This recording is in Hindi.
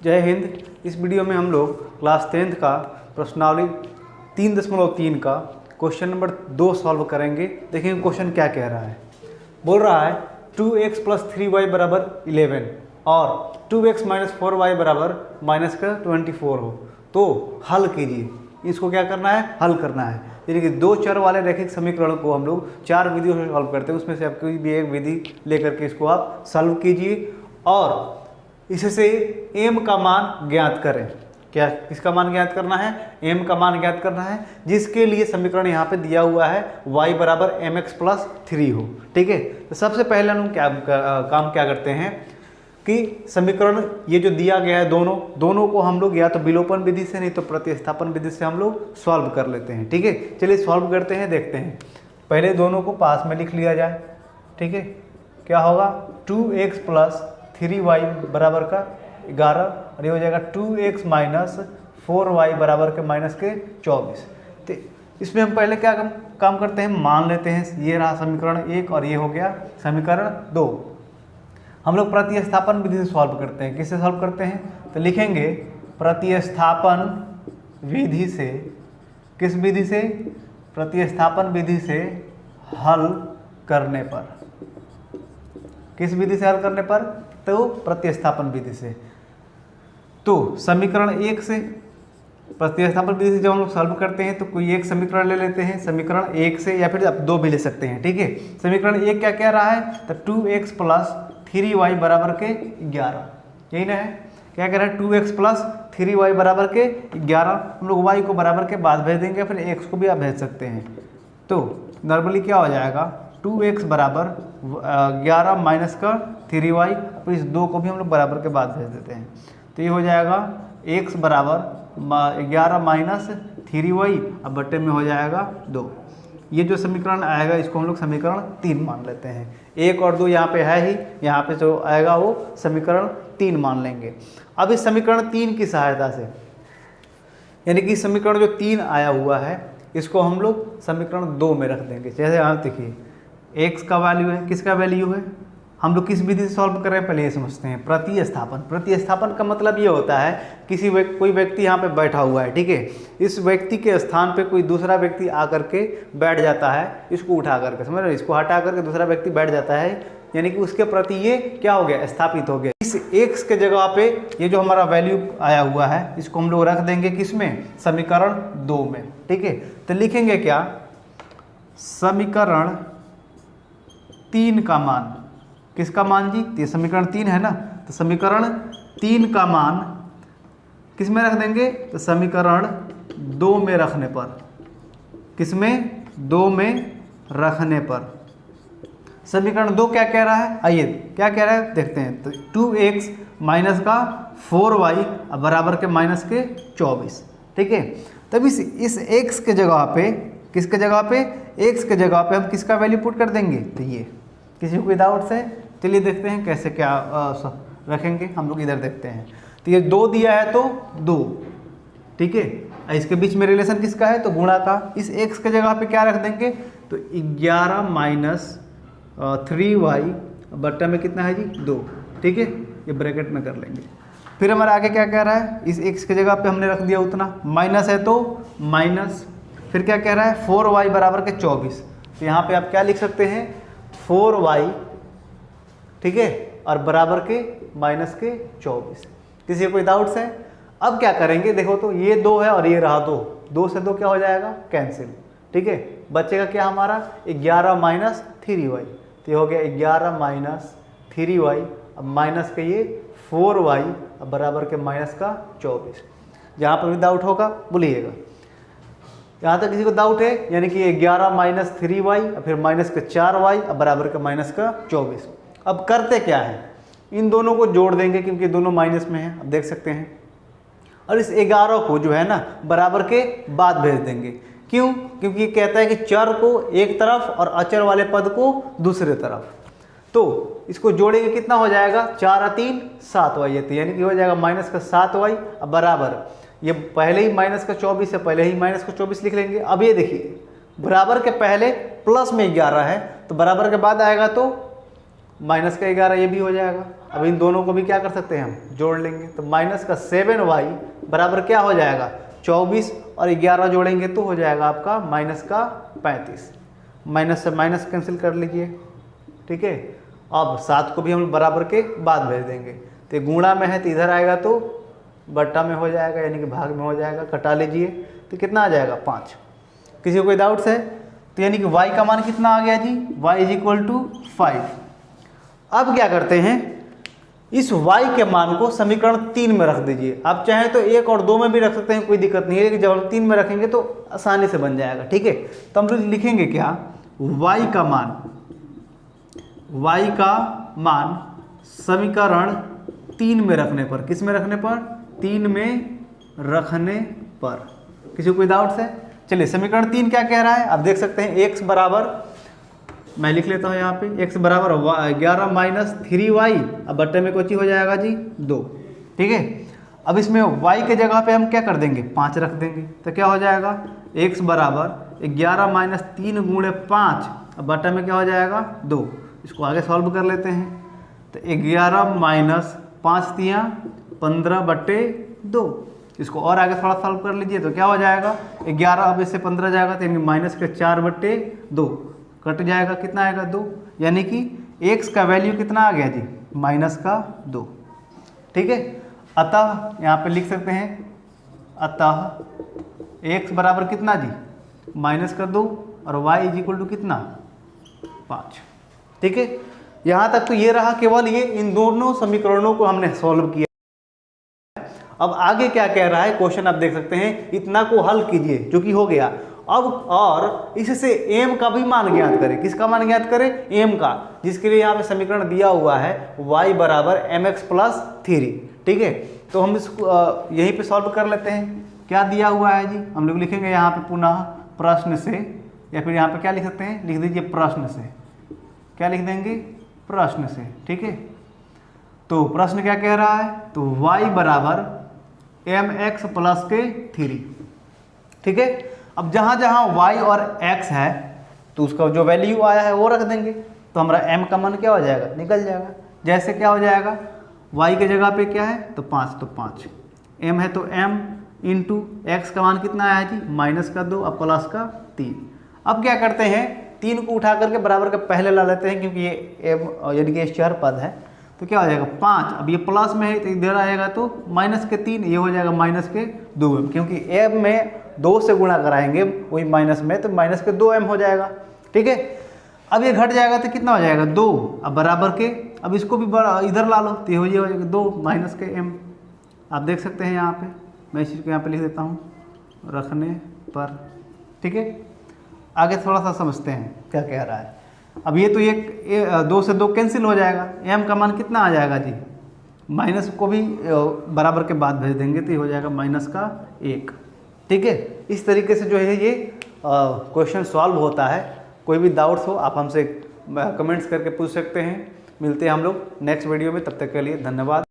जय हिंद। इस वीडियो में हम लोग क्लास 10th का प्रश्नावली 3.3 का क्वेश्चन नंबर 2 सॉल्व करेंगे। देखेंगे क्वेश्चन क्या कह रहा है। बोल रहा है 2x + 3y बराबर 11 और 2x - 4y बराबर -24 हो तो हल कीजिए। इसको क्या करना है? हल करना है। यानी कि दो चर वाले रैखिक समीकरण को हम लोग 4 विधियों से सॉल्व करते हैं, उसमें से आप कोई भी एक विधि लेकर के इसको आप सॉल्व कीजिए और इससे m का मान ज्ञात करें। क्या किसका मान ज्ञात करना है? m का मान ज्ञात करना है, जिसके लिए समीकरण यहाँ पे दिया हुआ है y बराबर mx + 3 हो। ठीक है, तो सबसे पहले हम काम क्या करते हैं कि समीकरण ये जो दिया गया है दोनों को हम लोग या तो विलोपन विधि से नहीं तो प्रतिस्थापन विधि से हम लोग सॉल्व कर लेते हैं। ठीक है, चलिए सॉल्व करते हैं, देखते हैं। पहले दोनों को पास में लिख लिया जाए। ठीक है, क्या होगा? 2x + 3y बराबर का 11 और ये हो जाएगा 2x - 4y बराबर के -24। तो इसमें हम पहले क्या काम करते हैं? मान लेते हैं। ये रहा समीकरण 1 और ये हो गया समीकरण 2। हम लोग प्रतिस्थापन विधि से सॉल्व करते हैं। किससे सॉल्व करते हैं? तो लिखेंगे प्रतिस्थापन विधि से। किस विधि से? प्रतिस्थापन विधि से हल करने पर। किस विधि से हल करने पर? तो प्रतिस्थापन विधि से। तो समीकरण 1 से प्रतिस्थापन विधि से जब हम लोग सॉल्व करते हैं तो कोई एक समीकरण ले लेते हैं, समीकरण 1 से, या फिर आप 2 भी ले सकते हैं। ठीक है, समीकरण 1 क्या कह रहा है? तो 2x + 3y बराबर के 11, यही ना है? क्या कह रहा है? 2x + 3y बराबर के 11। हम लोग y को बराबर के बाद भेज देंगे, फिर x को भी आप भेज सकते हैं। तो नॉर्मली क्या हो जाएगा? 2x बराबर 11 - 3y, तो इस 2 को भी हम लोग बराबर के बाद भेज देते हैं। तो ये हो जाएगा x बराबर 11 - 3y, अब बट्टे में हो जाएगा 2। ये जो समीकरण आएगा इसको हम लोग समीकरण 3 मान लेते हैं। 1 और 2 यहाँ पे है ही, यहाँ पे जो आएगा वो समीकरण 3 मान लेंगे। अब इस समीकरण 3 की सहायता से, यानी कि समीकरण जो 3 आया हुआ है इसको हम लोग समीकरण 2 में रख देंगे। जैसे यहाँ देखिए x का वैल्यू है, किसका वैल्यू है? हम लोग किस विधि से सॉल्व कर रहे हैं पहले ये समझते हैं। प्रतिस्थापन। प्रतिस्थापन का मतलब ये होता है कोई व्यक्ति यहाँ पे बैठा हुआ है। ठीक है, इस व्यक्ति के स्थान पे कोई दूसरा व्यक्ति आकर के बैठ जाता है, इसको उठा करके, समझ रहे हो, इसको हटा करके दूसरा व्यक्ति बैठ जाता है, यानी कि उसके प्रति ये क्या हो गया? स्थापित हो गया। इस x के जगह पे ये जो हमारा वैल्यू आया हुआ है इसको हम लोग रख देंगे किसमें? समीकरण 2 में। ठीक है, तो लिखेंगे क्या? समीकरण 3 का मान। किसका मान जी? ये समीकरण 3 है ना, तो समीकरण 3 का मान किस में रख देंगे? तो समीकरण 2 में रखने पर। किस में? 2 में रखने पर। समीकरण 2 क्या कह रहा है? आइए क्या कह रहा है देखते हैं। तो 2x - 4y बराबर के -24। ठीक है, तब इस x के जगह पे, किसके जगह पे? x के जगह पे हम किसका वैल्यू पुट कर देंगे? तो ये किसी को डाउट से, चलिए देखते हैं कैसे क्या रखेंगे। हम लोग इधर देखते हैं। तो ये 2 दिया है तो 2। ठीक है, इसके बीच में रिलेशन किसका है? तो गुणा का। इस x के जगह पे क्या रख देंगे? तो 11 - 3y बट्टा में कितना है जी? 2। ठीक है, ये ब्रैकेट में कर लेंगे। फिर हमारे आगे क्या कह रहा है? इस x के जगह पे हमने रख दिया उतना, माइनस है तो माइनस। फिर क्या कह रहा है? 4y बराबर के 24। तो यहाँ पे आप क्या लिख सकते हैं? 4y, ठीक है, और बराबर के -24। किसी कोई डाउट्स है? अब क्या करेंगे देखो, तो ये 2 है और ये रहा 2, 2 से 2 क्या हो जाएगा? कैंसिल। ठीक है, बचेगा क्या हमारा? 11 - 3y। तो ये हो गया 11 - 3y, अब माइनस के ये 4y अब बराबर के -24। जहाँ पर भी डाउट होगा बोलिएगा। यहाँ तक किसी को डाउट है? यानी कि 11 - 3y और फिर -4y अब बराबर के -24। अब करते क्या है? इन दोनों को जोड़ देंगे क्योंकि दोनों माइनस में हैं, अब देख सकते हैं। और इस 11 को जो है ना बराबर के बाद भेज देंगे। क्यों? क्योंकि ये कहता है कि चर को एक तरफ और अचर वाले पद को दूसरे तरफ। तो इसको जोड़ेंगे, कितना हो जाएगा? 4 और 3 7y, यानी कि हो जाएगा -7y अब बराबर, ये पहले ही -24 है, पहले ही -24 लिख लेंगे। अब ये देखिए बराबर के पहले प्लस में 11 है तो बराबर के बाद आएगा तो माइनस का 11 ये भी हो जाएगा। अब इन दोनों को भी क्या कर सकते हैं, हम जोड़ लेंगे। तो माइनस का 7y बराबर क्या हो जाएगा, 24, और 11 जोड़ेंगे तो हो जाएगा आपका माइनस का 35। माइनस से माइनस कैंसिल कर लीजिए, ठीक है। अब 7 को भी हम बराबर के बाद भेज देंगे। तो गुणा में है तो इधर आएगा तो बट्टा में हो जाएगा, यानी कि भाग में हो जाएगा। कटा लीजिए तो कितना आ जाएगा, 5। किसी को कोई डाउट्स है? तो यानी कि y का मान कितना आ गया जी, y = 5। अब क्या करते हैं, इस y के मान को समीकरण 3 में रख दीजिए। आप चाहें तो 1 और 2 में भी रख सकते हैं, कोई दिक्कत नहीं है, लेकिन जब हम 3 में रखेंगे तो आसानी से बन जाएगा, ठीक है। तो हम लोग लिखेंगे क्या, y का मान समीकरण 3 में रखने पर, किस में रखने पर, 3 में रखने पर। किसी को कोई डाउट्स है? चलिए समीकरण 3 क्या कह रहा है, आप देख सकते हैं x बराबर, मैं लिख लेता हूँ यहाँ पे, x बराबर 11 - 3y, अब बट्टे में कोची हो जाएगा जी 2, ठीक है। अब इसमें y के जगह पे हम क्या कर देंगे, 5 रख देंगे, तो क्या हो जाएगा, x बराबर 11 - 3 × 5, अब बट्टे में क्या हो जाएगा 2। इसको आगे सॉल्व कर लेते हैं। तो 11 - 5 × 15/2, इसको और आगे थोड़ा सॉल्व कर लीजिए तो क्या हो जाएगा, 11, अब इससे 15 जाएगा तो माइनस के 4/2 कट जाएगा, कितना आएगा 2, यानी कि x का वैल्यू कितना आ गया जी, -2, ठीक है। अतः यहाँ पे लिख सकते हैं, अतः x बराबर कितना जी, -2, और y = कितना, 5, ठीक है। यहाँ तक तो ये रहा, केवल ये इन दोनों समीकरणों को हमने सॉल्व किया। अब आगे क्या कह रहा है क्वेश्चन, आप देख सकते हैं, इतना को हल कीजिए, जो कि हो गया। अब और इससे m का भी मान ज्ञात करें। किसका मान ज्ञात करें, m का, जिसके लिए यहाँ पे समीकरण दिया हुआ है y बराबर mx + 3, ठीक है। तो हम इसको यहीं पे सॉल्व कर लेते हैं। क्या दिया हुआ है जी, हम लोग लिखेंगे यहाँ पे पुनः प्रश्न से, या फिर यहाँ पे क्या लिख सकते हैं, लिख दीजिए प्रश्न से। क्या लिख देंगे, प्रश्न से, ठीक है। तो प्रश्न क्या कह रहा है, तो y बराबर mx + 3, ठीक है। अब जहाँ जहाँ y और x है तो उसका जो वैल्यू आया है वो रख देंगे, तो हमारा m का मान क्या हो जाएगा, निकल जाएगा। जैसे क्या हो जाएगा, y के जगह पे क्या है, तो 5, तो 5, m है तो m इंटू x का मान कितना आया जी, -2 अब +3। अब क्या करते हैं, 3 को उठा करके बराबर के पहले ला लेते हैं, क्योंकि ये m यानी कि चर पद है, तो क्या हो जाएगा 5, अब ये प्लस में है तो इधर आएगा तो -3, ये हो जाएगा -2m, क्योंकि m में 2 से गुणा कराएंगे वही माइनस में, तो -2m हो जाएगा, ठीक है। अब ये घट जाएगा तो कितना हो जाएगा 2, अब बराबर के, अब इसको भी इधर ला लो तो ये हो जाएगा 2 - m। आप देख सकते हैं यहाँ पे, मैं इस चीज़ को यहाँ पे लिख देता हूँ रखने पर, ठीक है। आगे थोड़ा सा समझते हैं क्या कह रहा है। अब ये तो ये 2 से 2 कैंसिल हो जाएगा, m का मान कितना आ जाएगा जी, माइनस को भी बराबर के बाद भेज देंगे तो ये हो जाएगा -1, ठीक है। इस तरीके से जो है ये क्वेश्चन सॉल्व होता है। कोई भी डाउट्स हो आप हमसे कमेंट्स करके पूछ सकते हैं। मिलते हैं हम लोग नेक्स्ट वीडियो में, तब तक के लिए धन्यवाद।